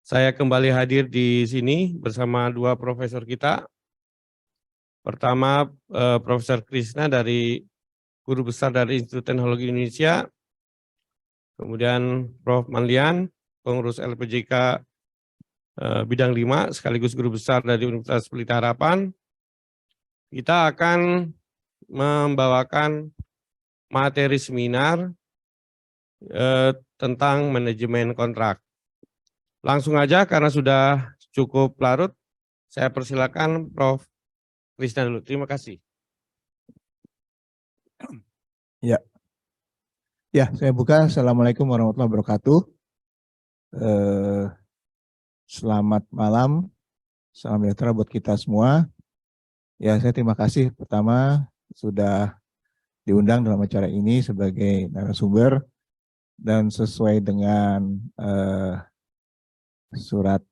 Saya kembali hadir di sini bersama dua profesor kita. Pertama, Profesor Krisna dari Guru Besar dari Institut Teknologi Indonesia. Kemudian Prof. Manlian, pengurus LPJK bidang 5, sekaligus Guru Besar dari Universitas Pelita Harapan. Kita akan membawakan materi seminar tentang manajemen kontrak. Langsung aja karena sudah cukup larut, saya persilakan Prof. Krisna dulu. Terima kasih. Ya, saya buka. Assalamualaikum warahmatullahi wabarakatuh. Selamat malam, salam sejahtera buat kita semua. Ya, saya terima kasih pertama sudah diundang dalam acara ini sebagai narasumber dan sesuai dengan surat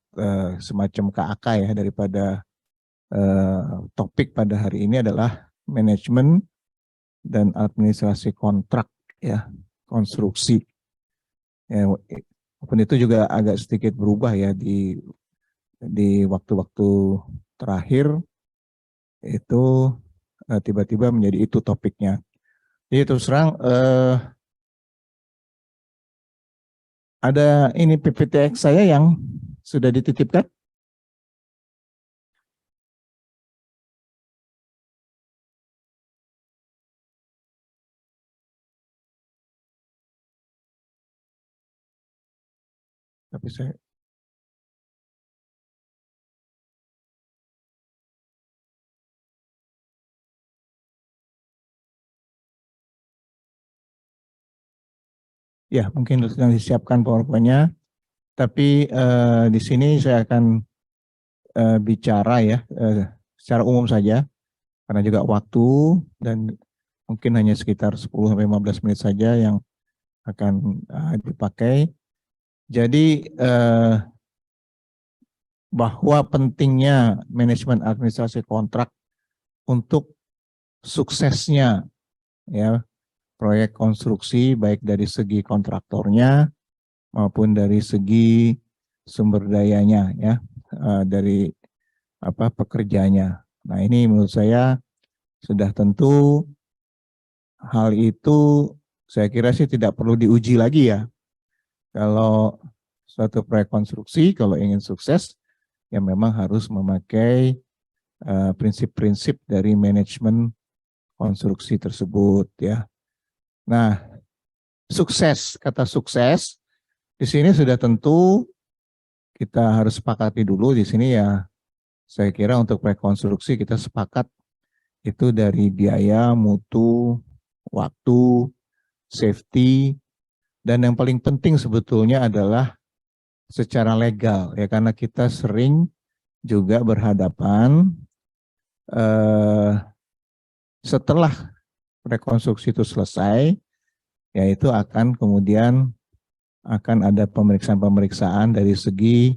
semacam KAK ya daripada topik pada hari ini adalah manajemen dan administrasi kontrak ya, konstruksi. Ya, walaupun itu juga agak sedikit berubah ya di waktu-waktu terakhir itu tiba-tiba menjadi itu topiknya. Jadi terus terang ada ini PPTX saya yang sudah dititipkan. Tapi saya ya mungkin sedang disiapkan PowerPoint-nya, tapi di sini saya akan bicara ya secara umum saja karena juga waktu dan mungkin hanya sekitar 10-15 menit saja yang akan dipakai. Jadi bahwa pentingnya manajemen administrasi kontrak untuk suksesnya ya proyek konstruksi baik dari segi kontraktornya maupun dari segi sumber dayanya ya dari pekerjanya. Nah, ini menurut saya sudah tentu hal itu saya kira sih tidak perlu diuji lagi ya. Kalau suatu proyek konstruksi kalau ingin sukses ya memang harus memakai prinsip-prinsip dari manajemen konstruksi tersebut ya. Nah, sukses, kata sukses di sini sudah tentu kita harus sepakati dulu di sini ya. Saya kira untuk proyek konstruksi kita sepakat itu dari biaya, mutu, waktu, safety, dan yang paling penting sebetulnya adalah secara legal ya, karena kita sering juga berhadapan setelah rekonstruksi itu selesai, yaitu akan kemudian akan ada pemeriksaan-pemeriksaan dari segi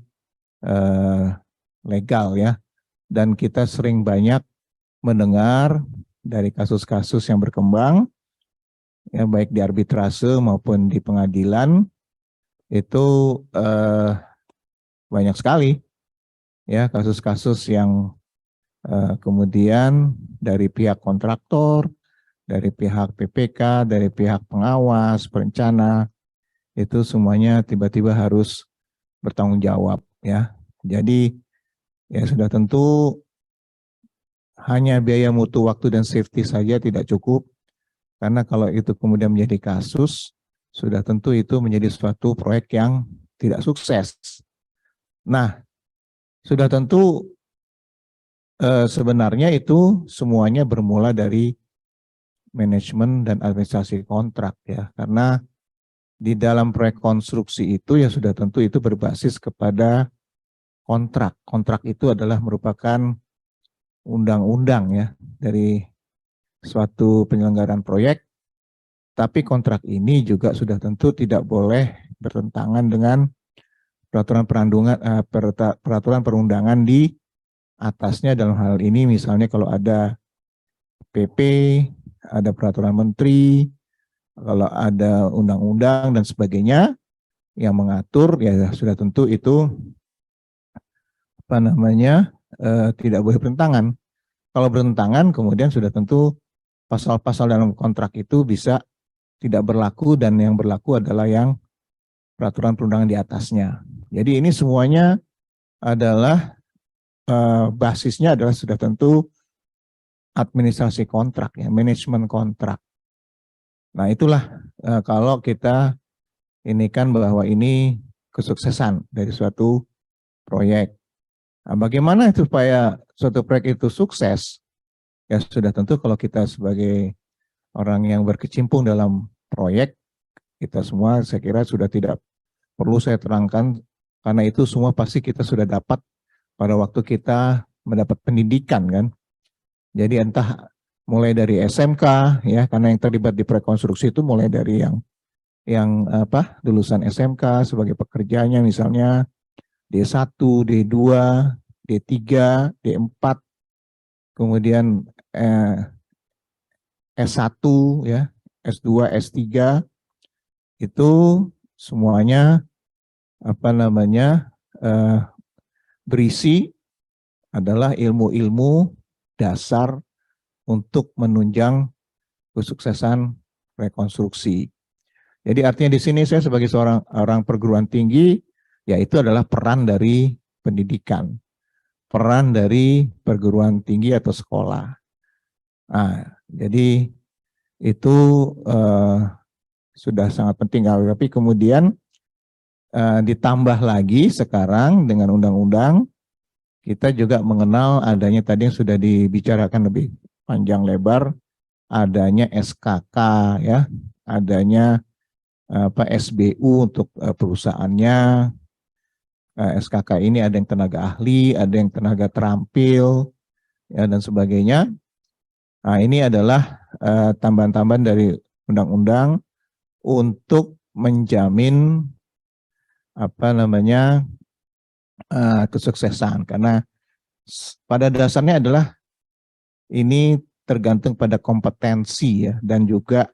legal ya, dan kita sering banyak mendengar dari kasus-kasus yang berkembang ya baik di arbitrase maupun di pengadilan itu banyak sekali ya kasus-kasus yang kemudian dari pihak kontraktor, dari pihak PPK, dari pihak pengawas, perencana, itu semuanya tiba-tiba harus bertanggung jawab ya. Jadi ya sudah tentu hanya biaya mutu, waktu, dan safety saja tidak cukup, karena kalau itu kemudian menjadi kasus, sudah tentu itu menjadi suatu proyek yang tidak sukses. Nah, sudah tentu sebenarnya itu semuanya bermula dari manajemen dan administrasi kontrak ya, karena di dalam proyek konstruksi itu ya sudah tentu itu berbasis kepada kontrak. Kontrak itu adalah merupakan undang-undang ya dari suatu penyelenggaraan proyek, tapi kontrak ini juga sudah tentu tidak boleh bertentangan dengan peraturan perundangan di atasnya. Dalam hal ini misalnya kalau ada PP, ada peraturan menteri, kalau ada undang-undang dan sebagainya yang mengatur ya sudah tentu itu tidak boleh bertentangan. Kalau bertentangan kemudian sudah tentu pasal-pasal dalam kontrak itu bisa tidak berlaku dan yang berlaku adalah yang peraturan perundangan di atasnya. Jadi ini semuanya adalah basisnya adalah sudah tentu administrasi kontrak ya, manajemen kontrak. Nah itulah kalau kita ini kan bahwa ini kesuksesan dari suatu proyek. Nah, bagaimana supaya suatu proyek itu sukses? Ya sudah tentu kalau kita sebagai orang yang berkecimpung dalam proyek, kita semua saya kira sudah tidak perlu saya terangkan, karena itu semua pasti kita sudah dapat pada waktu kita mendapat pendidikan kan. Jadi entah mulai dari SMK ya, karena yang terlibat di proyek konstruksi itu mulai dari yang lulusan SMK sebagai pekerjanya misalnya D1, D2, D3, D4, kemudian S1 ya, S2, S3 itu semuanya berisi adalah ilmu-ilmu dasar untuk menunjang kesuksesan rekonstruksi. Jadi artinya di sini saya sebagai seorang orang perguruan tinggi, yaitu adalah peran dari pendidikan, peran dari perguruan tinggi atau sekolah. Nah, jadi itu sudah sangat penting. Tapi kemudian ditambah lagi sekarang dengan undang-undang, kita juga mengenal adanya tadi yang sudah dibicarakan lebih panjang lebar, adanya SKK ya, adanya SBU untuk perusahaannya. SKK ini ada yang tenaga ahli, ada yang tenaga terampil, ya, dan sebagainya. Nah, ini adalah tambahan-tambahan dari undang-undang untuk menjamin kesuksesan, karena pada dasarnya adalah ini tergantung pada kompetensi ya, dan juga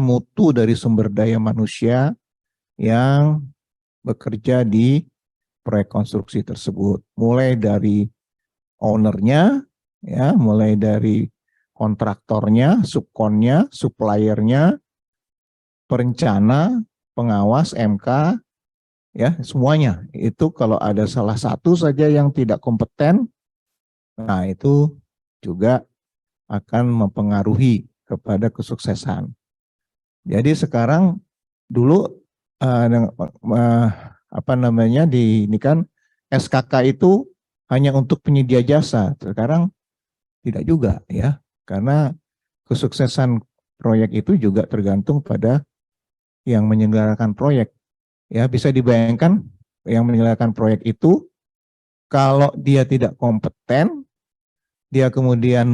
mutu dari sumber daya manusia yang bekerja di proyek konstruksi tersebut, mulai dari ownernya ya, mulai dari kontraktornya, subkonnya, suppliernya, perencana, pengawas, MK, ya semuanya. Itu kalau ada salah satu saja yang tidak kompeten, nah itu juga akan mempengaruhi kepada kesuksesan. Jadi sekarang dulu ini kan SKK itu hanya untuk penyedia jasa. Sekarang tidak juga ya, karena kesuksesan proyek itu juga tergantung pada yang menyelenggarakan proyek. Ya, bisa dibayangkan yang menyelenggarakan proyek itu kalau dia tidak kompeten, dia kemudian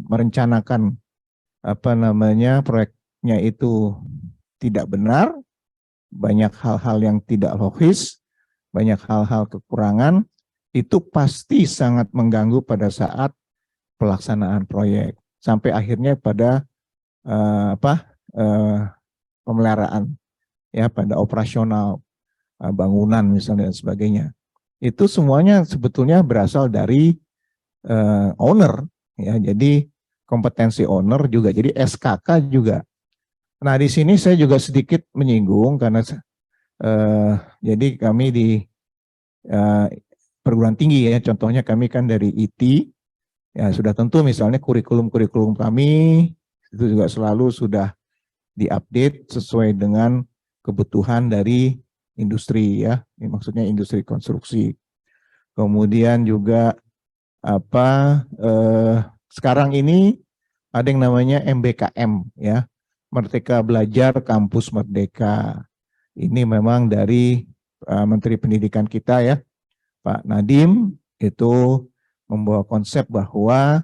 merencanakan proyeknya itu tidak benar, banyak hal-hal yang tidak logis, banyak hal-hal kekurangan, itu pasti sangat mengganggu pada saat pelaksanaan proyek sampai akhirnya pada pemeliharaan ya, pada operasional bangunan misalnya dan sebagainya. Itu semuanya sebetulnya berasal dari owner ya. Jadi kompetensi owner juga, jadi SKK juga. Nah, di sini saya juga sedikit menyinggung karena jadi kami di perguruan tinggi ya, contohnya kami kan dari IT, ya sudah tentu misalnya kurikulum-kurikulum kami itu juga selalu sudah diupdate sesuai dengan kebutuhan dari industri ya, ini maksudnya industri konstruksi. Kemudian juga sekarang ini ada yang namanya MBKM ya, Merdeka Belajar Kampus Merdeka. Ini memang dari Menteri Pendidikan kita ya, Pak Nadiem, itu membawa konsep bahwa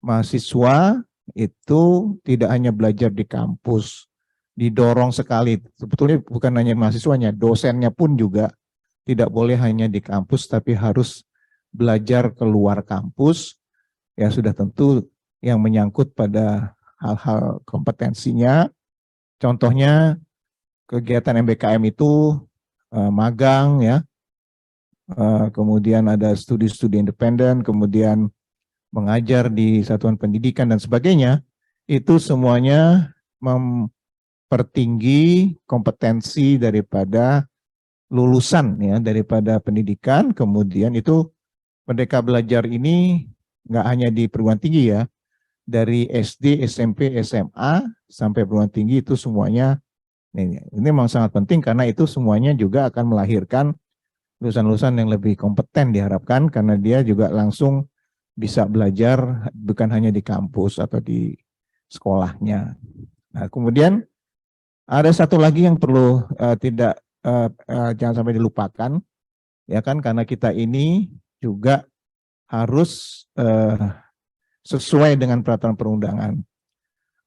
mahasiswa itu tidak hanya belajar di kampus, didorong sekali. Sebetulnya bukan hanya mahasiswanya, dosennya pun juga tidak boleh hanya di kampus, tapi harus belajar keluar kampus. Ya sudah tentu yang menyangkut pada hal-hal kompetensinya. Contohnya kegiatan MBKM itu magang ya, kemudian ada studi-studi independen, kemudian mengajar di satuan pendidikan dan sebagainya, itu semuanya mempertinggi kompetensi daripada lulusan ya, daripada pendidikan. Kemudian itu Merdeka Belajar ini nggak hanya di perguruan tinggi ya, dari SD, SMP, SMA sampai perguruan tinggi itu semuanya ini memang sangat penting karena itu semuanya juga akan melahirkan lulusan-lulusan yang lebih kompeten diharapkan karena dia juga langsung bisa belajar bukan hanya di kampus atau di sekolahnya. Nah, kemudian ada satu lagi yang perlu jangan sampai dilupakan ya kan, karena kita ini juga harus sesuai dengan peraturan perundangan.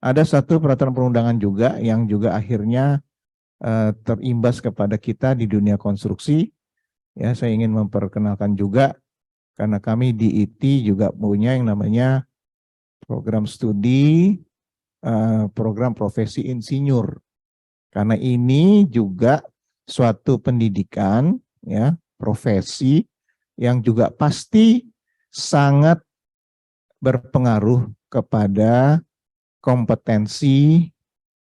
Ada satu peraturan perundangan juga yang juga akhirnya terimbas kepada kita di dunia konstruksi. Ya, saya ingin memperkenalkan juga karena kami di IT juga punya yang namanya program studi program profesi insinyur. Karena ini juga suatu pendidikan ya, profesi yang juga pasti sangat berpengaruh kepada kompetensi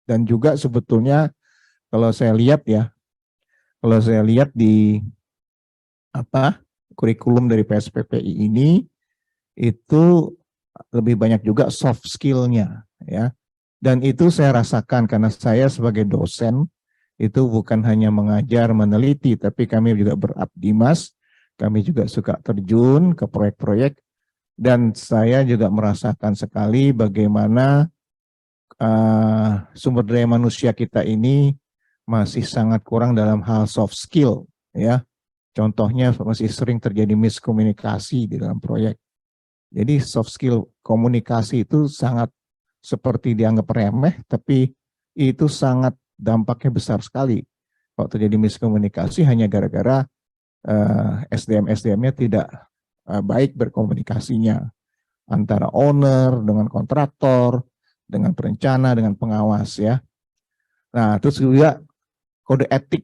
dan juga sebetulnya kalau saya lihat ya, kalau saya lihat di kurikulum dari PSPPI ini itu lebih banyak juga soft skill-nya ya. Dan itu saya rasakan karena saya sebagai dosen itu bukan hanya mengajar, meneliti, tapi kami juga berabdi mas, kami juga suka terjun ke proyek-proyek dan saya juga merasakan sekali bagaimana sumber daya manusia kita ini masih sangat kurang dalam hal soft skill ya. Contohnya masih sering terjadi miskomunikasi di dalam proyek. Jadi soft skill komunikasi itu sangat seperti dianggap remeh, tapi itu sangat dampaknya besar sekali. Kalau terjadi miskomunikasi hanya gara-gara SDM-nya tidak baik berkomunikasinya antara owner dengan kontraktor, dengan perencana, dengan pengawas ya. Nah, terus juga kode etik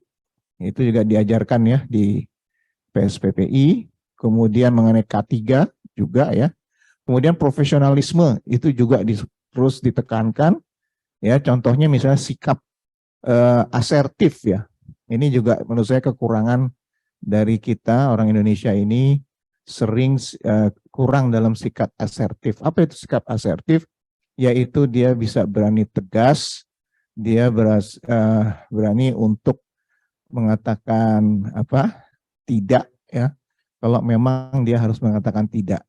itu juga diajarkan ya di PSPPI, kemudian mengenai K3 juga ya. Kemudian profesionalisme itu juga terus ditekankan ya. Contohnya misalnya sikap asertif ya. Ini juga menurut saya kekurangan dari kita orang Indonesia ini sering kurang dalam sikap asertif. Apa itu sikap asertif? Yaitu dia bisa berani tegas, dia berani untuk mengatakan tidak ya, kalau memang dia harus mengatakan tidak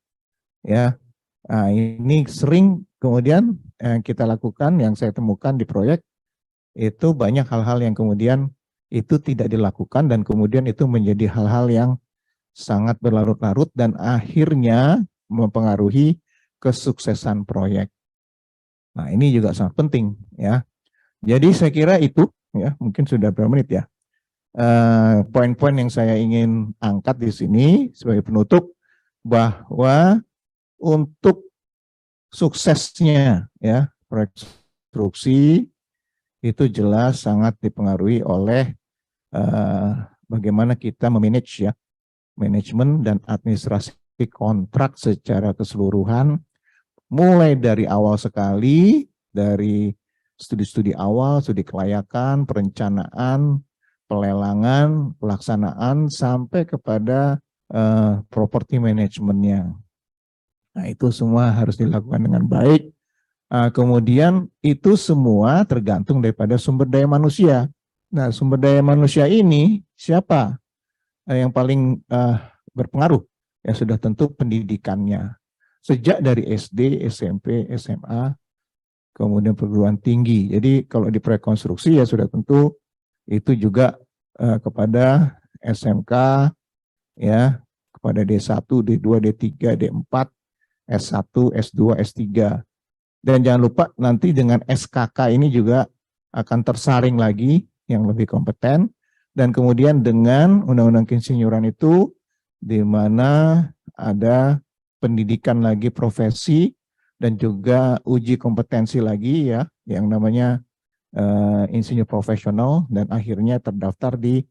ya. Nah, ini sering kemudian yang kita lakukan, yang saya temukan di proyek itu banyak hal-hal yang kemudian itu tidak dilakukan dan kemudian itu menjadi hal-hal yang sangat berlarut-larut dan akhirnya mempengaruhi kesuksesan proyek. Nah, ini juga sangat penting ya. Jadi saya kira itu ya, mungkin sudah berapa menit ya. Poin-poin yang saya ingin angkat di sini sebagai penutup bahwa untuk suksesnya ya proyek konstruksi itu jelas sangat dipengaruhi oleh bagaimana kita memanage ya, manajemen dan administrasi kontrak secara keseluruhan, mulai dari awal sekali, dari studi-studi awal, studi kelayakan, perencanaan, pelelangan, pelaksanaan, sampai kepada property manajemennya. Nah, itu semua harus dilakukan dengan baik. Kemudian itu semua tergantung daripada sumber daya manusia. Nah, sumber daya manusia ini siapa yang paling berpengaruh? Ya sudah tentu pendidikannya. Sejak dari SD, SMP, SMA, kemudian perguruan tinggi. Jadi kalau di proyek konstruksi ya sudah tentu itu juga kepada SMK, ya, kepada D1, D2, D3, D4, S1, S2, S3. Dan jangan lupa nanti dengan SKK ini juga akan tersaring lagi yang lebih kompeten. Dan kemudian dengan undang-undang keinsinyuran itu, di mana ada pendidikan lagi profesi dan juga uji kompetensi lagi ya, yang namanya insinyur profesional dan akhirnya terdaftar di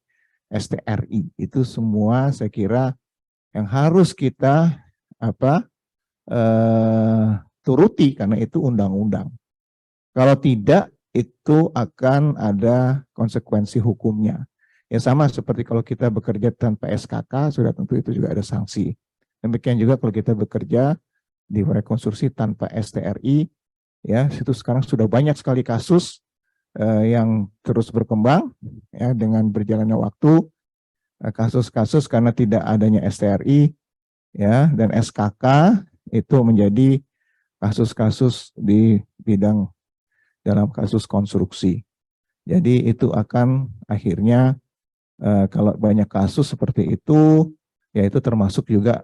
STRI. Itu semua saya kira yang harus kita turuti karena itu undang-undang. Kalau tidak, itu akan ada konsekuensi hukumnya. Ya sama seperti kalau kita bekerja tanpa SKK, sudah tentu itu juga ada sanksi. Demikian juga kalau kita bekerja di rekonstruksi tanpa STRI, ya itu sekarang sudah banyak sekali kasus yang terus berkembang ya dengan berjalannya waktu, kasus-kasus karena tidak adanya STRI ya dan SKK itu menjadi kasus-kasus di bidang dalam kasus konstruksi. Jadi itu akan akhirnya kalau banyak kasus seperti itu, ya itu termasuk juga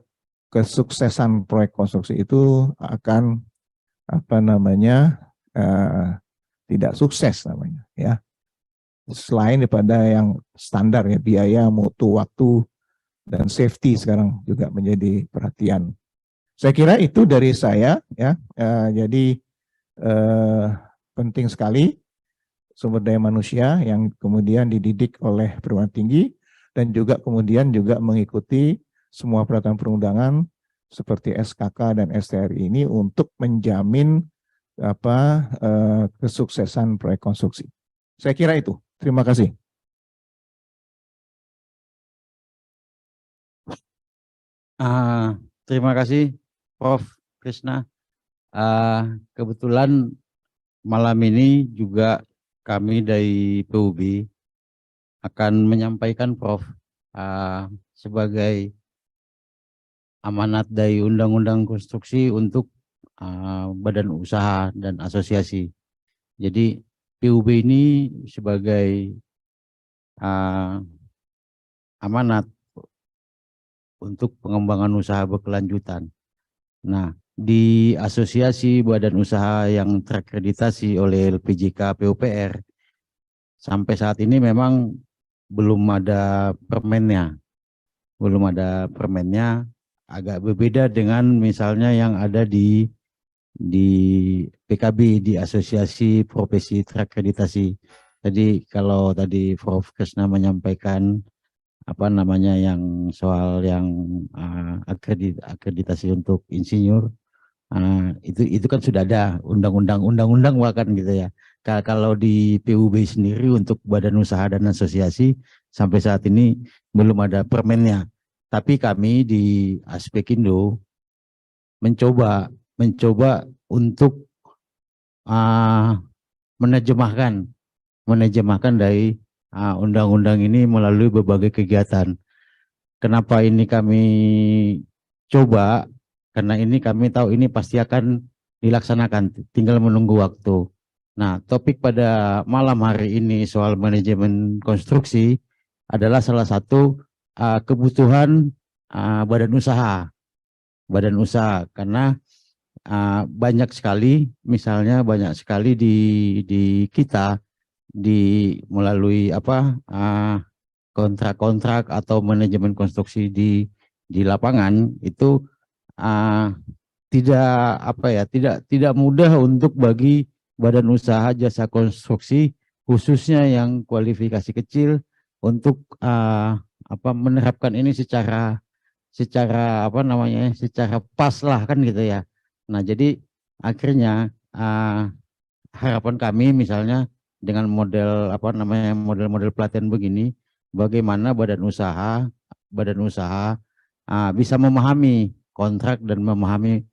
kesuksesan proyek konstruksi itu akan tidak sukses namanya ya. Selain daripada yang standar ya biaya, mutu, waktu dan safety sekarang juga menjadi perhatian. Saya kira itu dari saya ya. Jadi penting sekali sumber daya manusia yang kemudian dididik oleh perguruan tinggi dan juga kemudian juga mengikuti semua peraturan perundangan seperti SKK dan STRI ini untuk menjamin kesuksesan proyek konstruksi. Saya kira itu. Terima kasih. Terima kasih Prof. Krishna. Kebetulan malam ini juga kami dari PUB akan menyampaikan Prof. Sebagai amanat dari Undang-Undang Konstruksi untuk badan usaha dan asosiasi. Jadi PUB ini sebagai amanat untuk pengembangan usaha berkelanjutan. Nah, di asosiasi badan usaha yang terakreditasi oleh LPJK PUPR, sampai saat ini memang belum ada permennya. Belum ada permennya, agak berbeda dengan misalnya yang ada di PKB, di Asosiasi Profesi Terakreditasi. Tadi kalau tadi Prof. Krishna menyampaikan yang soal yang akreditasi untuk insinyur, itu kan sudah ada undang-undang bahkan gitu ya. Kalau di PUB sendiri untuk badan usaha dan asosiasi sampai saat ini belum ada permennya. Tapi kami di Aspekindo mencoba untuk menerjemahkan dari undang-undang ini melalui berbagai kegiatan. Kenapa ini kami coba? Karena ini kami tahu ini pasti akan dilaksanakan, tinggal menunggu waktu. Nah, topik pada malam hari ini soal manajemen konstruksi adalah salah satu kebutuhan badan usaha. Karena banyak sekali di kita melalui kontrak-kontrak atau manajemen konstruksi di lapangan itu tidak mudah untuk bagi badan usaha jasa konstruksi khususnya yang kualifikasi kecil untuk menerapkan ini secara pas lah kan gitu ya. Nah, jadi akhirnya harapan kami misalnya dengan model pelatihan begini, bagaimana badan usaha bisa memahami kontrak dan memahami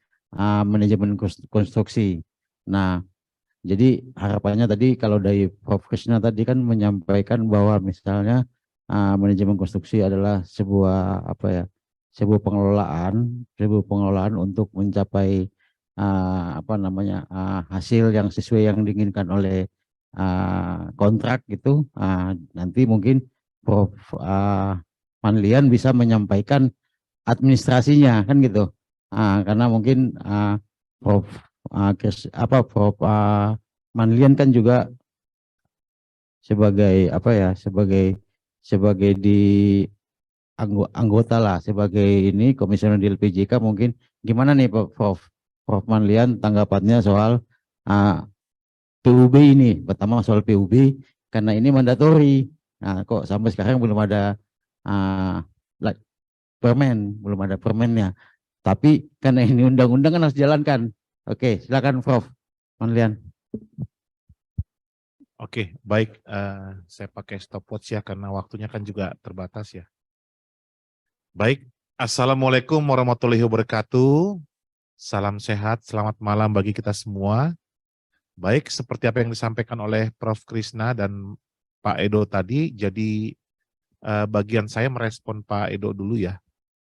manajemen konstruksi. Nah, jadi harapannya tadi kalau dari Prof. Krishna tadi kan menyampaikan bahwa misalnya manajemen konstruksi adalah sebuah pengelolaan untuk mencapai hasil yang sesuai yang diinginkan oleh kontrak gitu. Nanti mungkin Prof. Manlian bisa menyampaikan administrasinya kan gitu. Karena mungkin Prof. Manlian kan juga sebagai anggota lah, sebagai ini komisioner di LPJK. Mungkin gimana nih Prof. Manlian tanggapannya soal PUB ini, pertama soal PUB karena ini mandatori. Nah, kok sampai sekarang belum ada uh, permen, belum ada permennya. Tapi karena ini undang-undang kan harus dijalankan. Oke, silakan Prof. Manlian. Oke, baik. Saya pakai stopwatch ya karena waktunya kan juga terbatas ya. Baik, Assalamualaikum warahmatullahi wabarakatuh. Salam sehat, selamat malam bagi kita semua. Baik, seperti apa yang disampaikan oleh Prof. Krisna dan Pak Edo tadi, jadi bagian saya merespon Pak Edo dulu ya,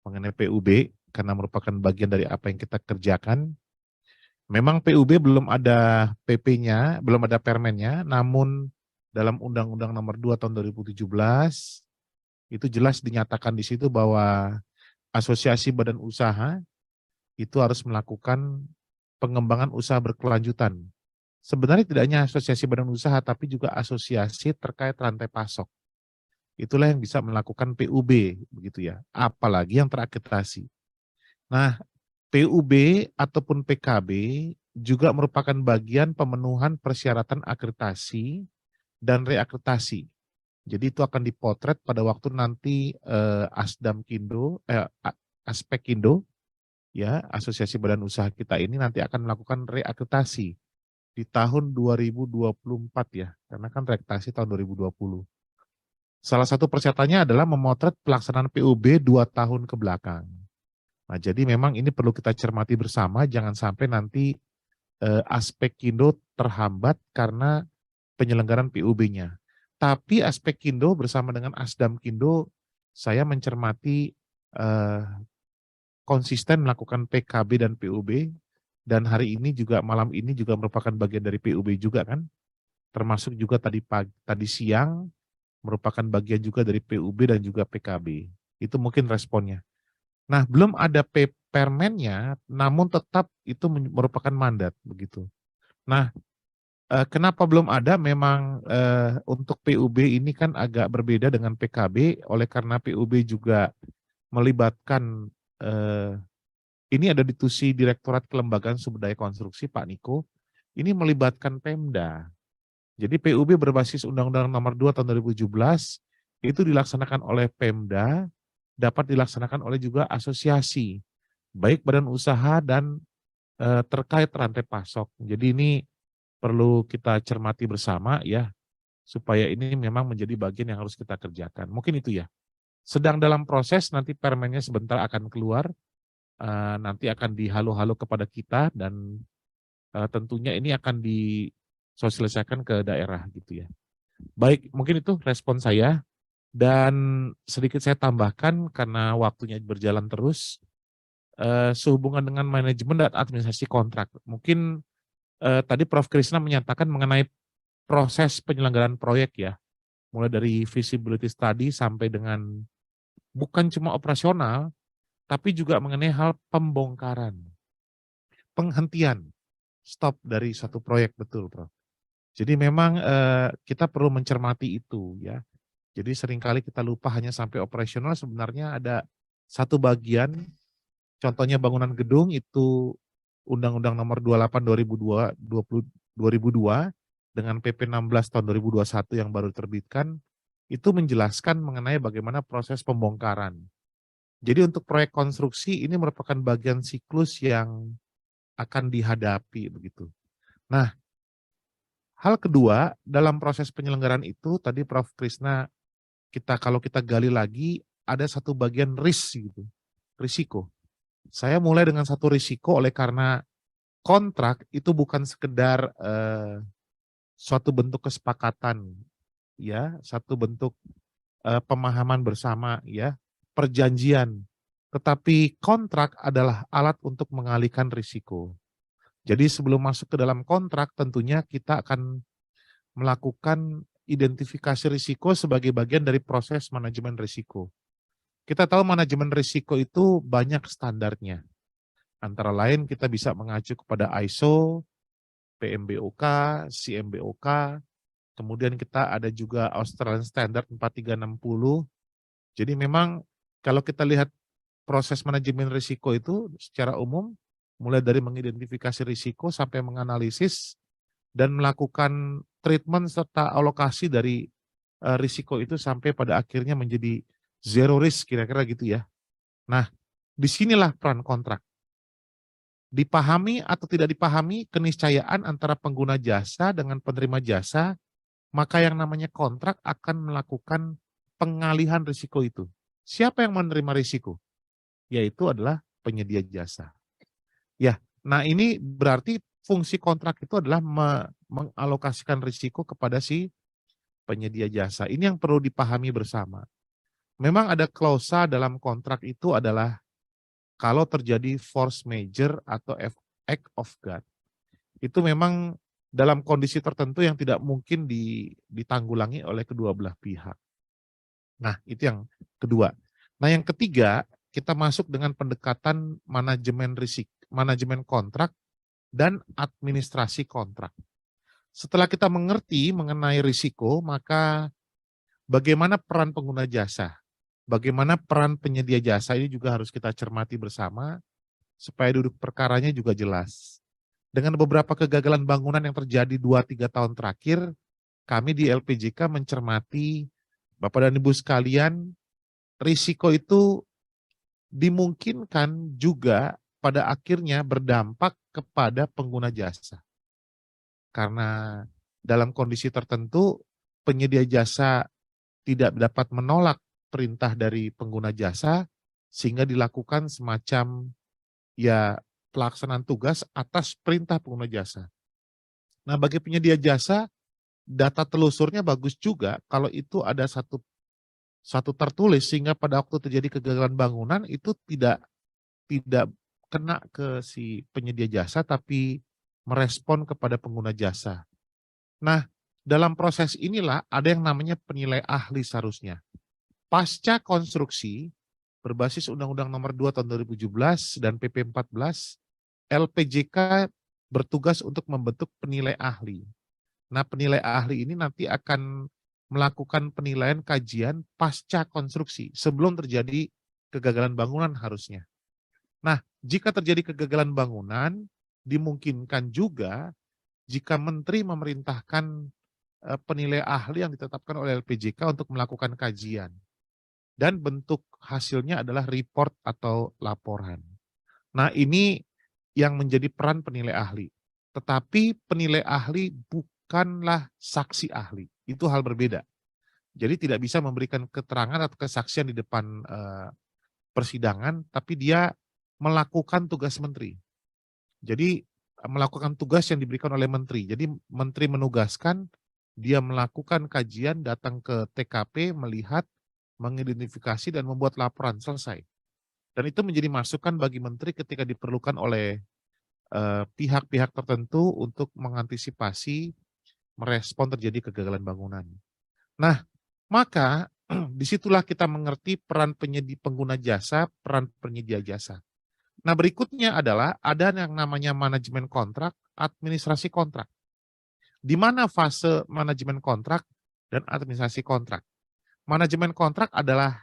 mengenai PUB, karena merupakan bagian dari apa yang kita kerjakan. Memang PUB belum ada PP-nya, belum ada permennya, namun dalam Undang-Undang Nomor 2 Tahun 2017 itu jelas dinyatakan di situ bahwa asosiasi badan usaha itu harus melakukan pengembangan usaha berkelanjutan. Sebenarnya tidak hanya asosiasi badan usaha, tapi juga asosiasi terkait rantai pasok. Itulah yang bisa melakukan PUB, begitu ya. Apalagi yang terakreditasi. Nah, PUB ataupun PKB juga merupakan bagian pemenuhan persyaratan akreditasi dan reakreditasi. Jadi itu akan dipotret pada waktu nanti Aspek Kindo, ya, Asosiasi Badan Usaha kita ini nanti akan melakukan reakreditasi di tahun 2024 ya, karena kan reakreditasi tahun 2020. Salah satu persyaratannya adalah memotret pelaksanaan PUB 2 tahun ke belakang. Nah, jadi memang ini perlu kita cermati bersama, jangan sampai nanti Aspek Kindo terhambat karena penyelenggaraan PUB-nya. Tapi Aspek Kindo bersama dengan Asdam Kindo, saya mencermati konsisten melakukan PKB dan PUB, dan hari ini juga, malam ini juga merupakan bagian dari PUB juga kan, termasuk juga tadi siang merupakan bagian juga dari PUB dan juga PKB. Itu mungkin responnya. Nah, belum ada permennya, namun tetap itu merupakan mandat begitu. Nah, kenapa belum ada? Memang untuk PUB ini kan agak berbeda dengan PKB, oleh karena PUB juga melibatkan, ini ada di TUSI Direktorat Kelembagaan Sumber Daya Konstruksi Pak Niko, ini melibatkan Pemda. Jadi PUB berbasis Undang-Undang Nomor 2 Tahun 2017 itu dilaksanakan oleh Pemda, dapat dilaksanakan oleh juga asosiasi, baik badan usaha dan terkait rantai pasok. Jadi ini perlu kita cermati bersama ya, supaya ini memang menjadi bagian yang harus kita kerjakan. Mungkin itu ya. Sedang dalam proses, nanti permennya sebentar akan keluar, nanti akan dihalo-halo kepada kita, dan tentunya ini akan disosialisasikan ke daerah gitu ya. Baik, mungkin itu respon saya. Dan sedikit saya tambahkan karena waktunya berjalan terus, sehubungan dengan manajemen dan administrasi kontrak. Mungkin tadi Prof. Krisna menyatakan mengenai proses penyelenggaraan proyek ya, mulai dari feasibility study sampai dengan bukan cuma operasional, tapi juga mengenai hal pembongkaran, penghentian, stop dari satu proyek, betul Prof. Jadi memang kita perlu mencermati itu ya. Jadi seringkali kita lupa hanya sampai operasional, sebenarnya ada satu bagian, contohnya bangunan gedung itu Undang-Undang Nomor 28 2002 dengan PP 16 tahun 2021 yang baru diterbitkan, itu menjelaskan mengenai bagaimana proses pembongkaran. Jadi untuk proyek konstruksi ini merupakan bagian siklus yang akan dihadapi begitu. Nah, hal kedua dalam proses penyelenggaraan itu tadi Prof. Krisna, kalau kita gali lagi ada satu bagian gitu, risiko. Saya mulai dengan satu risiko oleh karena kontrak itu bukan sekedar suatu bentuk kesepakatan ya, satu bentuk pemahaman bersama ya, perjanjian. Tetapi kontrak adalah alat untuk mengalihkan risiko. Jadi sebelum masuk ke dalam kontrak tentunya kita akan melakukan identifikasi risiko sebagai bagian dari proses manajemen risiko. Kita tahu manajemen risiko itu banyak standarnya. Antara lain kita bisa mengacu kepada ISO, PMBOK, CMBOK, kemudian kita ada juga Australian Standard 4360. Jadi memang kalau kita lihat proses manajemen risiko itu secara umum, mulai dari mengidentifikasi risiko sampai menganalisis dan melakukan treatment serta alokasi dari risiko itu sampai pada akhirnya menjadi zero risk, kira-kira gitu ya. Nah, disinilah peran kontrak. Dipahami atau tidak dipahami keniscayaan antara pengguna jasa dengan penerima jasa, maka yang namanya kontrak akan melakukan pengalihan risiko itu. Siapa yang menerima risiko? Yaitu adalah penyedia jasa. Ya, nah ini berarti fungsi kontrak itu adalah mengalokasikan risiko kepada si penyedia jasa. Ini yang perlu dipahami bersama. Memang ada klausa dalam kontrak itu adalah kalau terjadi force majeure atau act of God. Itu memang dalam kondisi tertentu yang tidak mungkin ditanggulangi oleh kedua belah pihak. Nah, itu yang kedua. Nah, yang ketiga, kita masuk dengan pendekatan manajemen risiko, manajemen kontrak, dan administrasi kontrak. Setelah kita mengerti mengenai risiko, maka bagaimana peran pengguna jasa? Bagaimana peran penyedia jasa ini juga harus kita cermati bersama, supaya duduk perkaranya juga jelas. Dengan beberapa kegagalan bangunan yang terjadi 2-3 tahun terakhir, kami di LPJK mencermati, Bapak dan Ibu sekalian, risiko itu dimungkinkan juga pada akhirnya berdampak kepada pengguna jasa. Karena dalam kondisi tertentu, penyedia jasa tidak dapat menolak perintah dari pengguna jasa, sehingga dilakukan semacam ya pelaksanaan tugas atas perintah pengguna jasa. Nah, bagi penyedia jasa, data telusurnya bagus juga kalau itu ada satu tertulis, sehingga pada waktu terjadi kegagalan bangunan itu tidak kena ke si penyedia jasa, tapi merespon kepada pengguna jasa. Nah, dalam proses inilah ada yang namanya penilai ahli seharusnya. Pasca konstruksi, berbasis Undang-Undang Nomor 2 Tahun 2017 dan PP 14, LPJK bertugas untuk membentuk penilai ahli. Nah, penilai ahli ini nanti akan melakukan penilaian kajian pasca konstruksi, sebelum terjadi kegagalan bangunan harusnya. Nah, jika terjadi kegagalan bangunan, dimungkinkan juga jika Menteri memerintahkan penilai ahli yang ditetapkan oleh LPJK untuk melakukan kajian. Dan bentuk hasilnya adalah report atau laporan. Nah, ini yang menjadi peran penilai ahli. Tetapi penilai ahli bukanlah saksi ahli. Itu hal berbeda. Jadi tidak bisa memberikan keterangan atau kesaksian di depan persidangan, tapi dia melakukan tugas menteri. Jadi melakukan tugas yang diberikan oleh menteri. Jadi menteri menugaskan, dia melakukan kajian, datang ke TKP, melihat, mengidentifikasi, dan membuat laporan, selesai. Dan itu menjadi masukan bagi menteri ketika diperlukan oleh pihak-pihak tertentu untuk mengantisipasi, merespon terjadi kegagalan bangunan. Nah, maka disitulah kita mengerti peran pengguna jasa, peran penyedia jasa. Nah, berikutnya adalah ada yang namanya manajemen kontrak, administrasi kontrak. Di mana fase manajemen kontrak dan administrasi kontrak? Manajemen kontrak adalah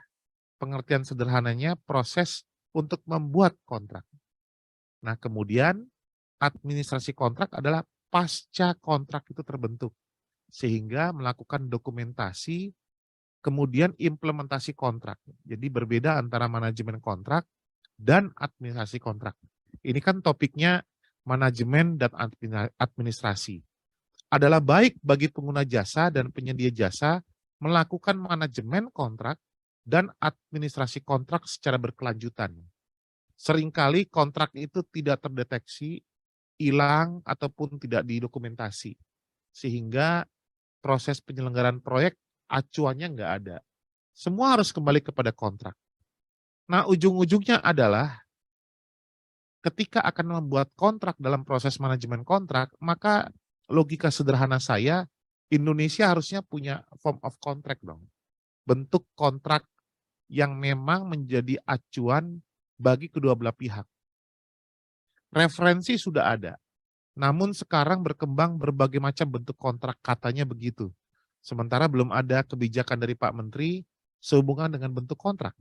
pengertian sederhananya proses untuk membuat kontrak. Nah, kemudian administrasi kontrak adalah pasca kontrak itu terbentuk, sehingga melakukan dokumentasi, kemudian implementasi kontrak. Jadi berbeda antara manajemen kontrak dan administrasi kontrak. Ini kan topiknya manajemen dan administrasi. Adalah baik bagi pengguna jasa dan penyedia jasa melakukan manajemen kontrak dan administrasi kontrak secara berkelanjutan. Seringkali kontrak itu tidak terdeteksi, hilang, ataupun tidak didokumentasi. Sehingga proses penyelenggaraan proyek acuannya nggak ada. Semua harus kembali kepada kontrak. Nah, ujung-ujungnya adalah ketika akan membuat kontrak dalam proses manajemen kontrak, maka logika sederhana saya, Indonesia harusnya punya form of contract dong. Bentuk kontrak yang memang menjadi acuan bagi kedua belah pihak. Referensi sudah ada, namun sekarang berkembang berbagai macam bentuk kontrak, katanya begitu. Sementara belum ada kebijakan dari Pak Menteri sehubungan dengan bentuk kontrak.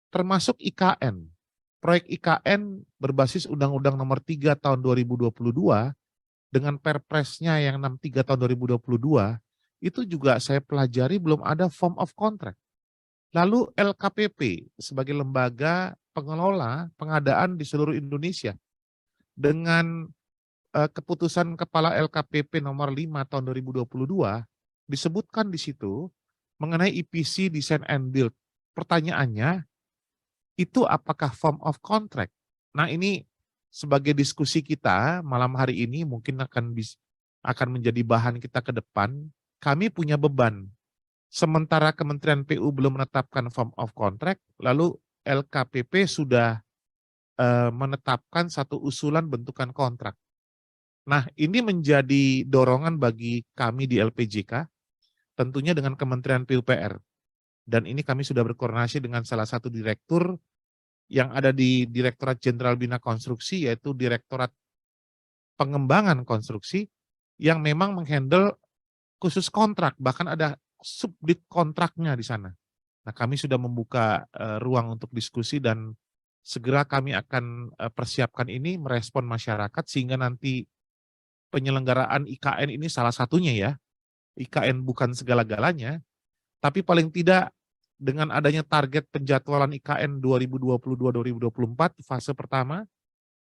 Termasuk IKN. Proyek IKN berbasis Undang-Undang Nomor 3 Tahun 2022 dengan Perpresnya yang 63 Tahun 2022 itu juga saya pelajari belum ada form of contract. Lalu LKPP sebagai lembaga pengelola pengadaan di seluruh Indonesia dengan keputusan Kepala LKPP nomor 5 tahun 2022 disebutkan di situ mengenai EPC Design and Build. Pertanyaannya, itu apakah form of contract? Nah, ini sebagai diskusi kita malam hari ini mungkin akan menjadi bahan kita ke depan. Kami punya beban. Sementara Kementerian PU belum menetapkan form of contract, lalu LKPP sudah menetapkan satu usulan bentukan kontrak. Nah, ini menjadi dorongan bagi kami di LPJK, tentunya dengan Kementerian PUPR. Dan ini kami sudah berkoordinasi dengan salah satu direktur yang ada di Direktorat Jenderal Bina Konstruksi, yaitu Direktorat Pengembangan Konstruksi, yang memang menghandle khusus kontrak, bahkan ada subdit kontraknya di sana. Nah, kami sudah membuka ruang untuk diskusi dan segera kami akan persiapkan ini merespon masyarakat sehingga nanti penyelenggaraan IKN ini salah satunya ya. IKN bukan segala-galanya, tapi paling tidak dengan adanya target penjadwalan IKN 2022-2024 fase pertama,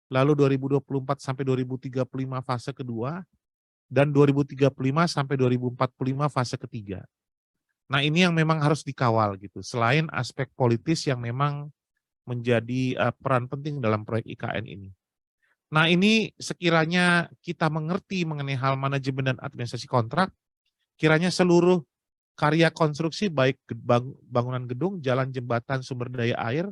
lalu 2024 sampai 2035 fase kedua, dan 2035 sampai 2045 fase ketiga. Nah, ini yang memang harus dikawal gitu, selain aspek politis yang memang menjadi peran penting dalam proyek IKN ini. Nah, ini sekiranya kita mengerti mengenai hal manajemen dan administrasi kontrak, kiranya seluruh karya konstruksi baik bangunan gedung, jalan, jembatan, sumber daya air,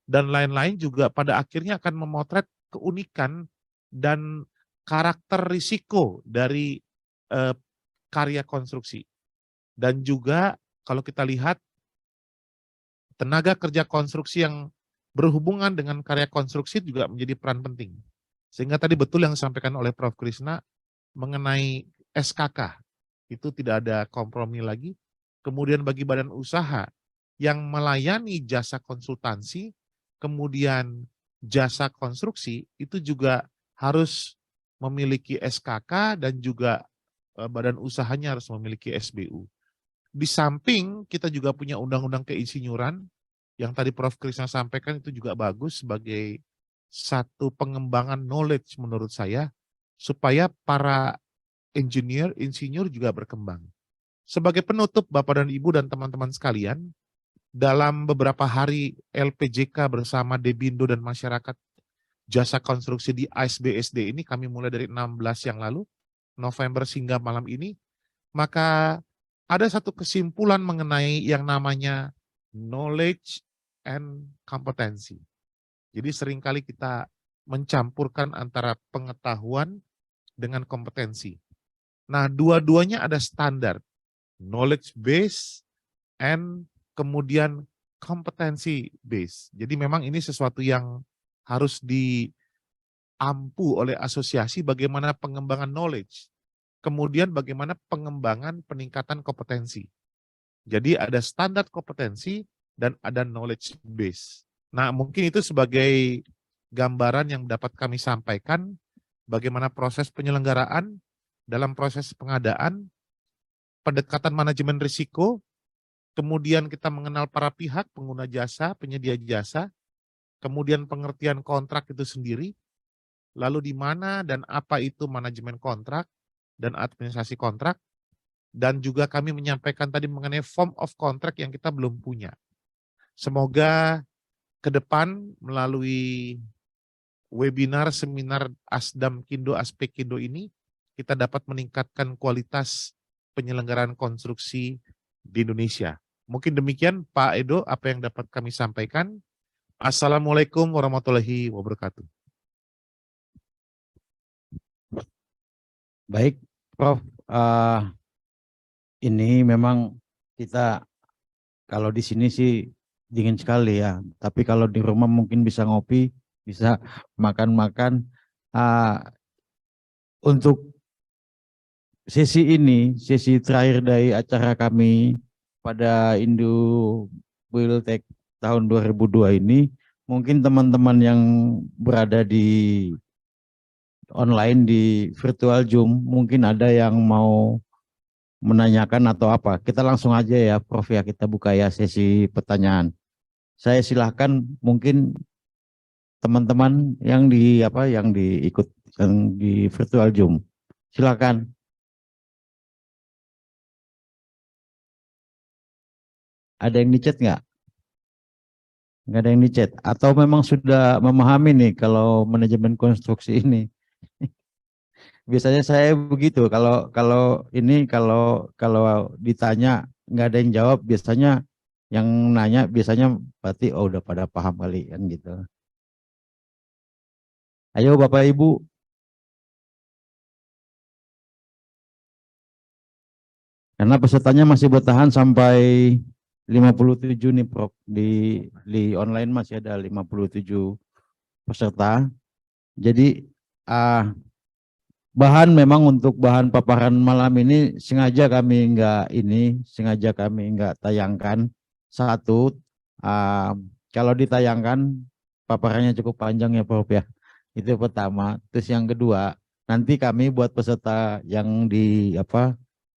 dan lain-lain juga pada akhirnya akan memotret keunikan dan karakter risiko dari karya konstruksi. Dan juga kalau kita lihat tenaga kerja konstruksi yang berhubungan dengan karya konstruksi juga menjadi peran penting. Sehingga tadi betul yang disampaikan oleh Prof. Krishna mengenai SKK, itu tidak ada kompromi lagi. Kemudian bagi badan usaha yang melayani jasa konsultansi, kemudian jasa konstruksi, itu juga harus memiliki SKK dan juga badan usahanya harus memiliki SBU. Di samping kita juga punya undang-undang keinsinyuran, yang tadi Prof. Krishna sampaikan itu juga bagus sebagai satu pengembangan knowledge menurut saya, supaya para insinyur juga berkembang. Sebagai penutup Bapak dan Ibu dan teman-teman sekalian, dalam beberapa hari LPJK bersama Debindo dan masyarakat jasa konstruksi di ASBSD ini, kami mulai dari 16 yang lalu, November hingga malam ini, maka ada satu kesimpulan mengenai yang namanya knowledge and kompetensi. Jadi seringkali kita mencampurkan antara pengetahuan dengan kompetensi. Nah, dua-duanya ada standar, knowledge base and kemudian kompetensi base. Jadi memang ini sesuatu yang harus diampu oleh asosiasi bagaimana pengembangan knowledge, kemudian bagaimana pengembangan peningkatan kompetensi. Jadi ada standar kompetensi dan ada knowledge base. Nah, mungkin itu sebagai gambaran yang dapat kami sampaikan bagaimana proses penyelenggaraan dalam proses pengadaan, pendekatan manajemen risiko, kemudian kita mengenal para pihak, pengguna jasa, penyedia jasa, kemudian pengertian kontrak itu sendiri, lalu di mana dan apa itu manajemen kontrak dan administrasi kontrak, dan juga kami menyampaikan tadi mengenai form of contract yang kita belum punya. Semoga ke depan melalui webinar, seminar Asdam Kindo, Aspek Kindo ini, kita dapat meningkatkan kualitas penyelenggaraan konstruksi di Indonesia. Mungkin demikian Pak Edo, apa yang dapat kami sampaikan. Assalamualaikum warahmatullahi wabarakatuh. Baik, Prof. Ini memang kita kalau di sini sih dingin sekali ya, tapi kalau di rumah mungkin bisa ngopi, bisa makan-makan. Untuk sesi ini, sesi terakhir dari acara kami pada Indo Buildtek tahun 2002 ini, mungkin teman-teman yang berada di online di virtual Zoom, mungkin ada yang mau menanyakan atau apa? Kita langsung aja ya, Prof ya, kita buka ya sesi pertanyaan. Saya silahkan mungkin teman-teman yang di apa yang diikut yang di virtual Zoom. Silakan. Ada yang di chat nggak? Nggak ada yang di chat. Atau memang sudah memahami nih kalau manajemen konstruksi ini? Biasanya saya begitu. Kalau ditanya nggak ada yang jawab, biasanya yang nanya biasanya berarti oh udah pada paham kali kan gitu. Ayo Bapak Ibu. Karena pesertanya masih bertahan sampai 57 nih Prof. Di online masih ada 57 peserta. Jadi bahan memang untuk bahan paparan malam ini sengaja kami nggak tayangkan. Satu, kalau ditayangkan paparannya cukup panjang ya Prof ya. Itu pertama. Terus yang kedua, nanti kami buat peserta yang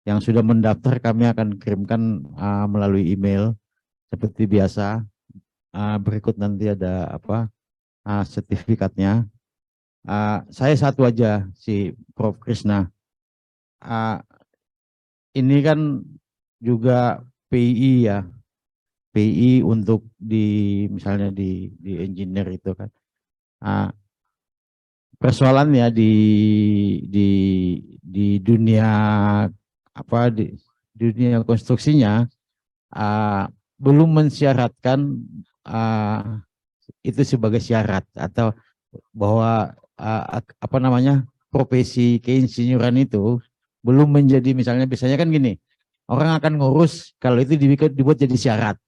yang sudah mendaftar kami akan kirimkan melalui email seperti biasa. Berikut nanti ada sertifikatnya. Saya satu aja si Prof Krishna. Ini kan juga PI ya, PI untuk misalnya di engineer itu kan. Persoalannya di dunia di dunia konstruksinya belum mensyaratkan itu sebagai syarat atau bahwa profesi keinsinyuran itu belum menjadi misalnya biasanya kan gini, orang akan ngurus kalau itu dibuat jadi syarat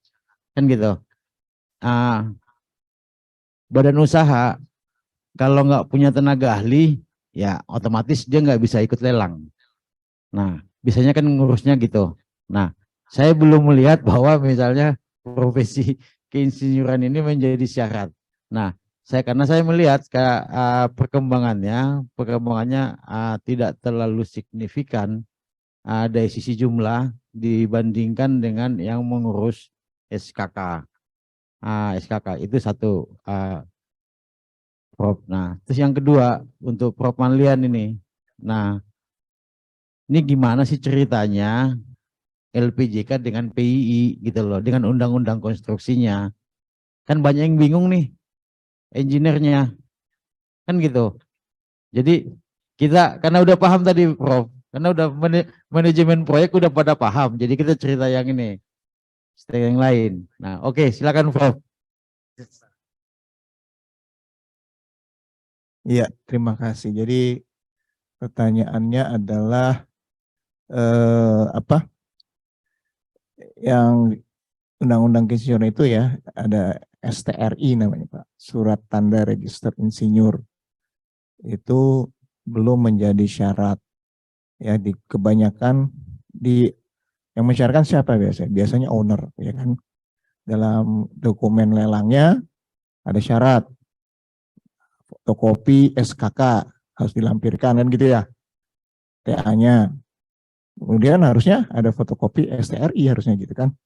kan gitu. Badan usaha kalau nggak punya tenaga ahli ya otomatis dia nggak bisa ikut lelang. Nah biasanya kan ngurusnya gitu. Nah saya belum melihat bahwa misalnya profesi keinsinyuran ini menjadi syarat. Nah karena saya melihat perkembangannya tidak terlalu signifikan dari sisi jumlah dibandingkan dengan yang mengurus SKK. SKK itu satu, Prof. Nah, terus yang kedua untuk Prof Manlian ini. Nah, ini gimana sih ceritanya LPJK dengan PII gitu loh, dengan undang-undang konstruksinya. Kan banyak yang bingung nih, engineer-nya. Kan gitu. Jadi kita karena udah paham tadi Prof, karena udah manajemen proyek udah pada paham. Jadi kita cerita yang ini, cerita yang lain. Nah, oke, silakan Prof. Iya, terima kasih. Jadi pertanyaannya adalah yang undang-undang keinsinyuran itu ya ada STRI namanya Pak, Surat Tanda Register Insinyur. Itu belum menjadi syarat. Ya, di kebanyakan yang mensyaratkan siapa biasanya? Biasanya owner, ya kan? Dalam dokumen lelangnya ada syarat fotokopi SKK harus dilampirkan kan gitu ya, TA-nya. Kemudian harusnya ada fotokopi STRI harusnya gitu kan.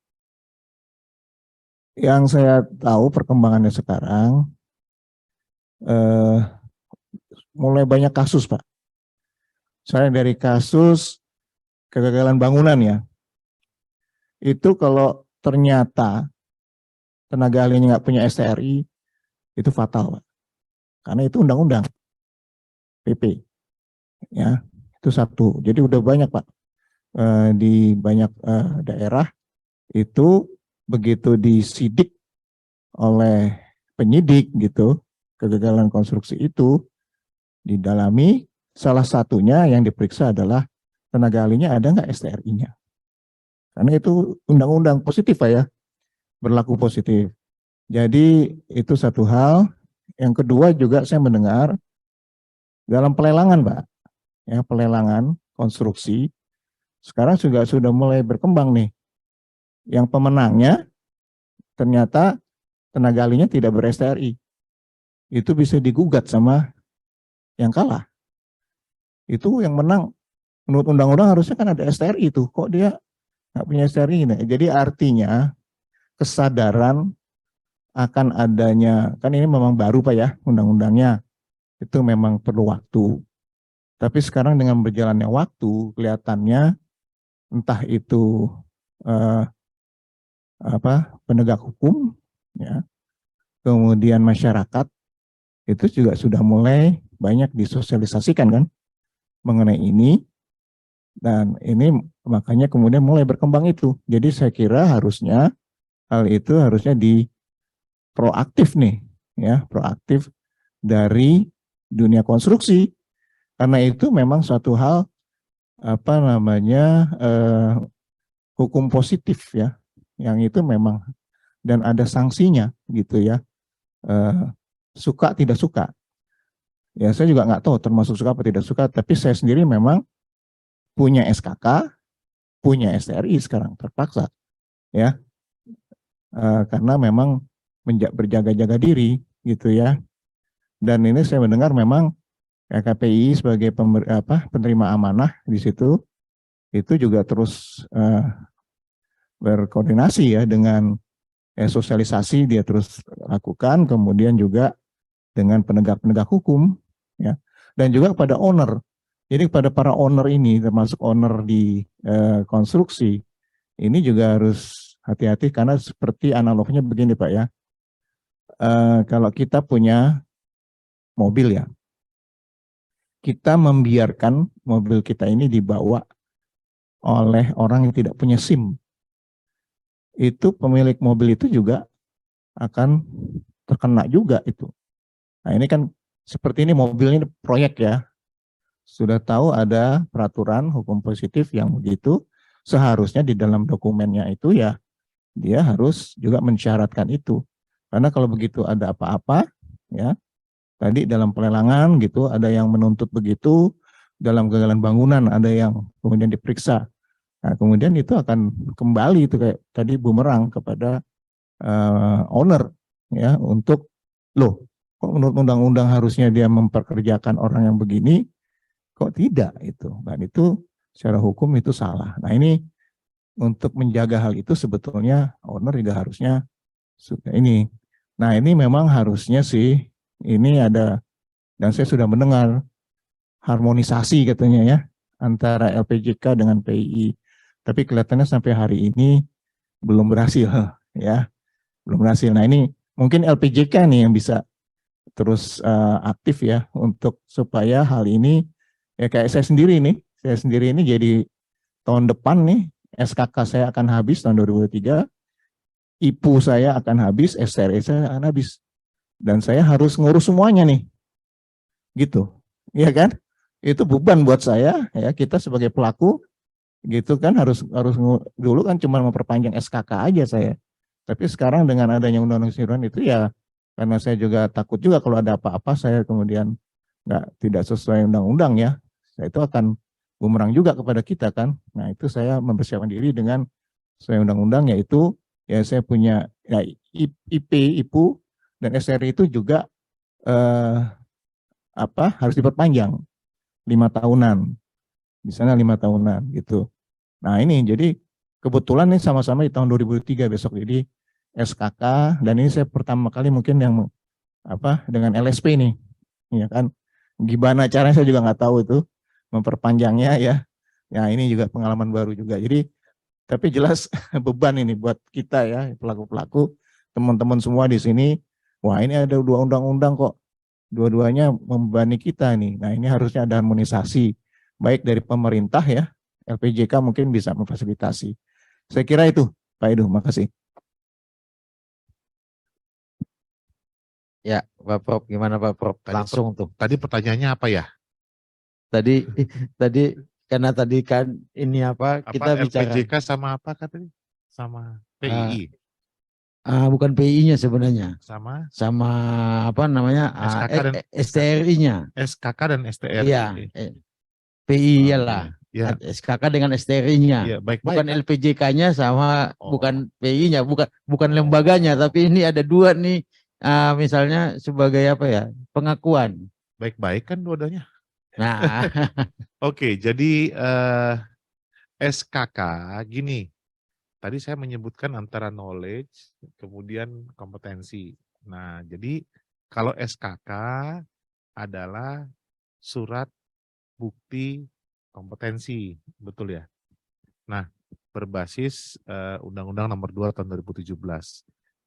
Yang saya tahu perkembangannya sekarang mulai banyak kasus Pak. Soalnya dari kasus kegagalan bangunan ya, itu kalau ternyata tenaga ahlinya nggak punya STRI itu fatal Pak. Karena itu undang-undang PP ya, itu satu. Jadi udah banyak Pak di banyak daerah itu begitu disidik oleh penyidik gitu kegagalan konstruksi itu didalami, salah satunya yang diperiksa adalah tenaga ahlinya ada nggak STRI-nya. Karena itu undang-undang positif Pak ya, berlaku positif. Jadi itu satu hal. Yang kedua juga saya mendengar dalam pelelangan Pak, ya pelelangan konstruksi sekarang juga sudah mulai berkembang nih. Yang pemenangnya ternyata tenaga ahlinya tidak ber-STRI. Itu bisa digugat sama yang kalah. Itu yang menang menurut undang-undang harusnya kan ada STRI itu, kok dia nggak punya STRI? Nah, jadi artinya kesadaran akan adanya, kan ini memang baru Pak ya undang-undangnya, itu memang perlu waktu. Tapi sekarang dengan berjalannya waktu, kelihatannya entah itu penegak hukum, ya, kemudian masyarakat, itu juga sudah mulai banyak disosialisasikan kan mengenai ini, dan ini makanya kemudian mulai berkembang itu. Jadi saya kira harusnya hal itu harusnya proaktif nih, ya, proaktif dari dunia konstruksi, karena itu memang suatu hal hukum positif ya, yang itu memang dan ada sanksinya gitu ya, suka tidak suka. Ya saya juga nggak tahu termasuk suka apa tidak suka, tapi saya sendiri memang punya SKK, punya STRI sekarang terpaksa ya, karena memang berjaga-jaga diri gitu ya. Dan ini saya mendengar memang KPI sebagai penerima amanah di situ itu juga terus berkoordinasi ya dengan sosialisasi dia terus lakukan, kemudian juga dengan penegak-penegak hukum ya, dan juga kepada owner. Jadi kepada para owner ini, termasuk owner di konstruksi, ini juga harus hati-hati karena seperti analognya begini Pak ya, kalau kita punya mobil ya, kita membiarkan mobil kita ini dibawa oleh orang yang tidak punya SIM, itu pemilik mobil itu juga akan terkena juga itu. Nah ini kan seperti ini mobil ini proyek ya, sudah tahu ada peraturan hukum positif yang begitu, seharusnya di dalam dokumennya itu ya dia harus juga mensyaratkan itu. Karena kalau begitu ada apa-apa ya, tadi dalam pelelangan gitu ada yang menuntut begitu, dalam kegagalan bangunan ada yang kemudian diperiksa. Nah, kemudian itu akan kembali itu kayak tadi bumerang kepada owner ya, untuk loh kok menurut undang-undang harusnya dia memperkerjakan orang yang begini, kok tidak itu. Dan itu secara hukum itu salah. Nah, ini untuk menjaga hal itu sebetulnya owner juga harusnya ini. Nah, ini memang harusnya sih ini ada, dan saya sudah mendengar harmonisasi katanya ya antara LPJK dengan PII. Tapi kelihatannya sampai hari ini belum berhasil ya, belum berhasil. Nah, ini mungkin LPJK nih yang bisa terus aktif ya untuk supaya hal ini ya, kayak saya sendiri ini jadi tahun depan nih SKK saya akan habis tahun 2023, IPU saya akan habis, STRI saya akan habis, dan saya harus ngurus semuanya nih, gitu, ya kan? Itu beban buat saya ya, kita sebagai pelaku gitu kan harus dulu kan cuma memperpanjang SKK aja saya, tapi sekarang dengan adanya undang-undang siaran itu ya, karena saya juga takut juga kalau ada apa-apa saya kemudian tidak sesuai undang-undang ya, saya itu akan bumerang juga kepada kita kan. Nah itu saya mempersiapkan diri dengan sesuai undang-undang, yaitu ya saya punya ya, IP, IPU dan SRI itu juga harus diperpanjang 5 tahunan, di sana 5 tahunan gitu. Nah ini jadi kebetulan nih sama-sama di tahun 2003 besok, jadi SKK, dan ini saya pertama kali mungkin yang dengan LSP nih, ya kan. Gimana caranya saya juga nggak tahu itu memperpanjangnya ya. Ya ini juga pengalaman baru juga. Jadi tapi jelas beban ini buat kita ya pelaku-pelaku, teman-teman semua di sini. Wah ini ada 2 undang-undang kok, dua-duanya membebani kita nih. Nah ini harusnya ada harmonisasi baik dari pemerintah ya, LPJK mungkin bisa memfasilitasi. Saya kira itu Pak Edu, makasih. Ya, Pak Prof, gimana Pak Prof? Langsung tuh. Tadi pertanyaannya apa ya? Tadi karena tadi kan ini kita bicara LPJK sama apa katanya? Sama PII. bukan PI-nya sebenarnya. Sama apa namanya? SKK dan STRI-nya. SKK dan STRI. Iya. PI lah. Ya. SKK dengan STRI-nya. Ya, baik, bukan baik, LPJK-nya sama bukan PI-nya, bukan lembaganya, tapi ini ada 2 nih. Misalnya sebagai pengakuan. Baik-baik kan dua-duanya. Nah, Oke, jadi SKK gini. Tadi saya menyebutkan antara knowledge, kemudian kompetensi. Nah, jadi kalau SKK adalah surat bukti kompetensi, betul ya? Nah, berbasis Undang-Undang Nomor 2 Tahun 2017.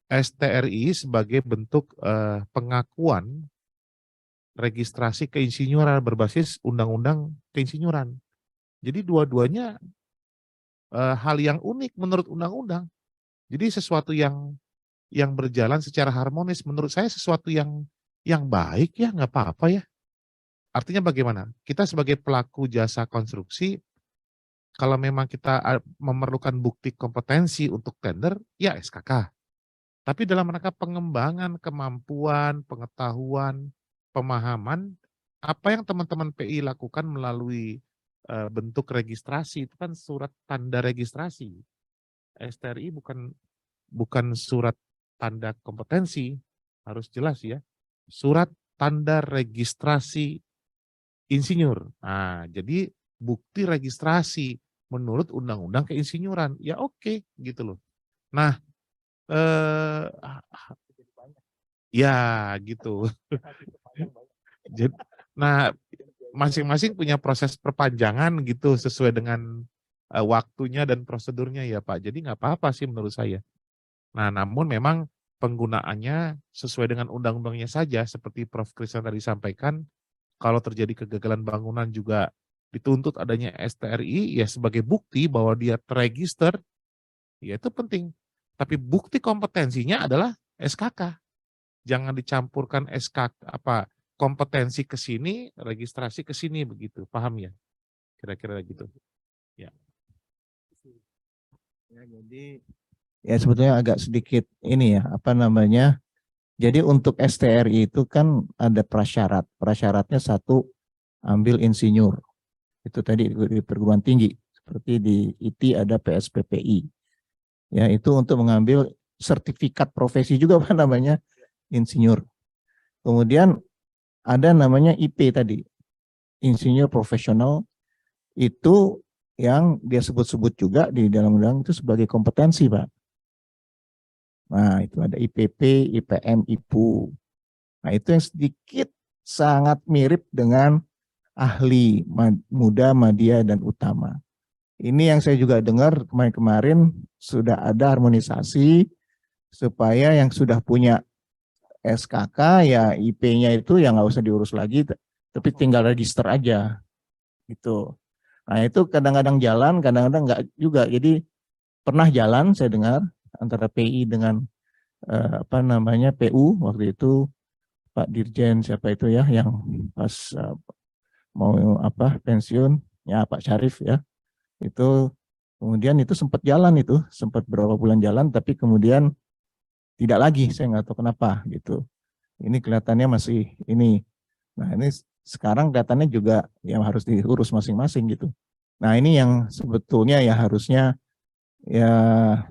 STRI sebagai bentuk pengakuan registrasi keinsinyuran berbasis Undang-Undang Keinsinyuran. Jadi dua-duanya hal yang unik menurut undang-undang. Jadi sesuatu yang berjalan secara harmonis menurut saya sesuatu yang baik ya, nggak apa-apa ya. Artinya bagaimana? Kita sebagai pelaku jasa konstruksi, kalau memang kita memerlukan bukti kompetensi untuk tender, ya SKK. Tapi dalam rangka pengembangan kemampuan, pengetahuan, pemahaman, apa yang teman-teman PI lakukan melalui bentuk registrasi, itu kan surat tanda registrasi. STRI bukan surat tanda kompetensi, harus jelas ya. Surat tanda registrasi insinyur. Nah, jadi bukti registrasi menurut Undang-Undang Keinsinyuran. Ya oke, gitu loh. Nah, ya gitu. Nah, masing-masing punya proses perpanjangan gitu sesuai dengan waktunya dan prosedurnya ya Pak. Jadi nggak apa-apa sih menurut saya. Nah, namun memang penggunaannya sesuai dengan undang-undangnya saja seperti Prof. Krisna tadi sampaikan, kalau terjadi kegagalan bangunan juga dituntut adanya STRI ya sebagai bukti bahwa dia terregister, ya itu penting. Tapi bukti kompetensinya adalah SKK. Jangan dicampurkan kompetensi ke sini, registrasi ke sini begitu. Paham ya? Kira-kira gitu. Ya. Ya, jadi ya sebetulnya agak sedikit ini ya, apa namanya. Jadi untuk STRI itu kan ada prasyarat. Prasyaratnya satu, ambil insinyur. Itu tadi di perguruan tinggi. Seperti di IT ada PSPPI. Ya, itu untuk mengambil sertifikat profesi juga apa namanya, insinyur. Kemudian ada namanya IP tadi, insinyur profesional, itu yang dia sebut-sebut juga di dalam undang itu sebagai kompetensi, Pak. Nah, itu ada IPP, IPM, IPU. Nah, itu yang sedikit sangat mirip dengan ahli muda, madya, dan utama. Ini yang saya juga dengar kemarin-kemarin sudah ada harmonisasi supaya yang sudah punya SKK ya IP-nya itu ya nggak usah diurus lagi, tapi tinggal register aja gitu. Nah itu kadang-kadang jalan, kadang-kadang nggak juga. Jadi pernah jalan saya dengar antara PI dengan apa namanya PU waktu itu Pak Dirjen siapa itu ya yang pas mau apa pensiun ya Pak Syarif ya itu kemudian itu sempat jalan itu sempat berapa bulan jalan tapi kemudian tidak lagi saya nggak tahu kenapa gitu. Ini kelihatannya masih ini. Nah ini sekarang kelihatannya juga yang harus diurus masing-masing gitu. Nah ini yang sebetulnya ya harusnya ya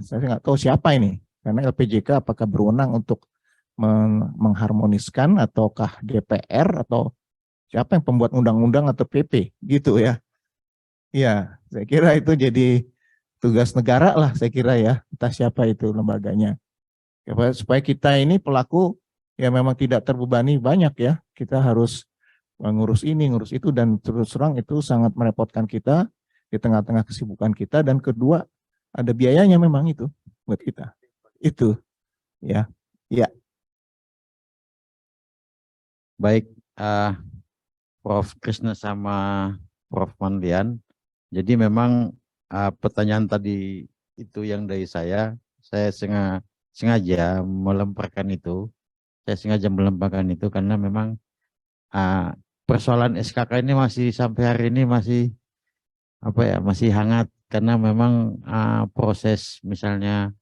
saya nggak tahu siapa ini. Karena LPJK apakah berwenang untuk mengharmoniskan ataukah DPR atau siapa yang pembuat undang-undang atau PP gitu ya. Iya, saya kira itu jadi tugas negara lah saya kira ya. Entah siapa itu lembaganya. Supaya kita ini pelaku ya memang tidak terbebani banyak ya. Kita harus ngurus ini, ngurus itu dan terus terang itu sangat merepotkan kita di tengah-tengah kesibukan kita dan kedua ada biayanya memang itu buat kita. Itu ya. Ya. baik Prof. Krisna sama Prof. Mandian. Jadi memang pertanyaan tadi itu yang dari saya sengaja melemparkan itu. Saya sengaja melemparkan itu karena memang persoalan SKK ini masih sampai hari ini masih masih hangat karena memang proses misalnya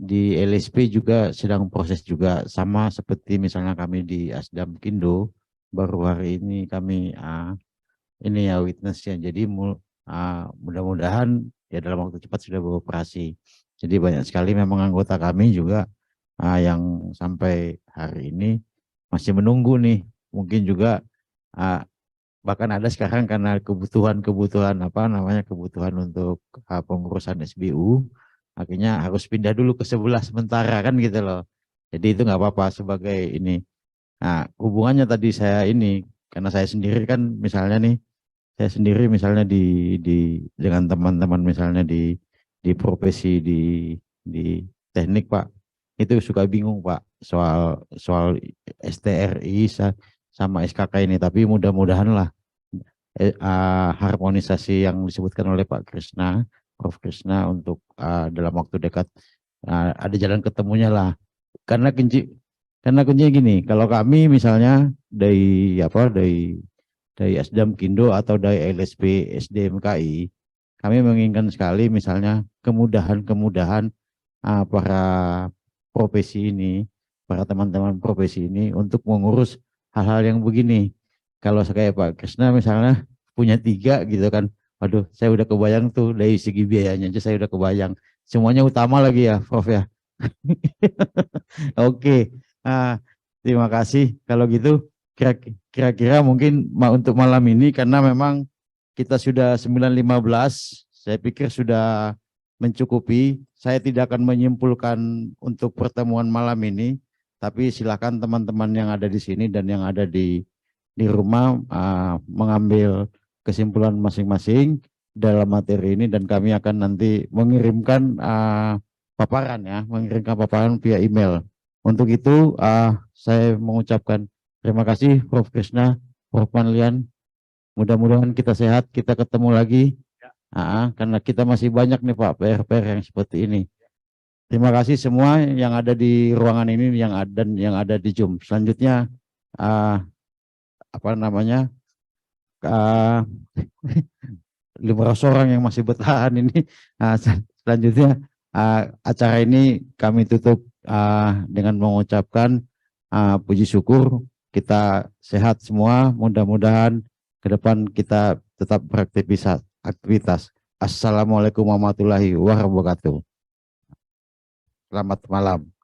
di LSP juga sedang proses juga sama seperti misalnya kami di Asdam Kindo baru hari ini kami ini ya witnessnya. Jadi mudah-mudahan ya dalam waktu cepat sudah beroperasi. Jadi banyak sekali memang anggota kami juga yang sampai hari ini masih menunggu nih. Mungkin juga Bahkan ada sekarang karena kebutuhan untuk pengurusan SBU, akhirnya harus pindah dulu ke sebelah sementara kan gitu loh. Jadi itu nggak apa-apa sebagai ini. Nah, hubungannya tadi saya ini, karena saya sendiri kan misalnya nih, saya sendiri misalnya dengan teman-teman misalnya di profesi di teknik Pak, itu suka bingung Pak soal STRI sama SKK ini, tapi mudah-mudahan lah harmonisasi yang disebutkan oleh Pak Krisna, Prof Krisna untuk dalam waktu dekat ada jalan ketemunya lah. Karena kuncinya gini, kalau kami misalnya dari Asdam-Kindo atau dari LSP SDMKI, kami menginginkan sekali misalnya kemudahan para profesi ini, para teman-teman profesi ini untuk mengurus hal-hal yang begini. Kalau kayak Pak Krisna misalnya punya 3 gitu kan, waduh saya udah kebayang tuh dari segi biayanya aja saya udah kebayang. Semuanya utama lagi ya Prof ya. Oke, terima kasih. Kalau gitu kira-kira mungkin untuk malam ini karena memang kita sudah 9.15, saya pikir sudah mencukupi. Saya tidak akan menyimpulkan untuk pertemuan malam ini, tapi silakan teman-teman yang ada di sini dan yang ada di rumah mengambil kesimpulan masing-masing dalam materi ini, dan kami akan nanti mengirimkan paparan via email. Untuk itu saya mengucapkan terima kasih Prof Krisna, Prof Manlian. Mudah-mudahan kita sehat, kita ketemu lagi. Karena kita masih banyak nih Pak PR-PR yang seperti ini. Terima kasih semua yang ada di ruangan ini yang ada di Zoom. Selanjutnya 500 orang yang masih bertahan ini. Selanjutnya acara ini kami tutup dengan mengucapkan puji syukur, kita sehat semua, mudah-mudahan ke depan kita tetap beraktivitas. Assalamualaikum warahmatullahi wabarakatuh. Selamat malam.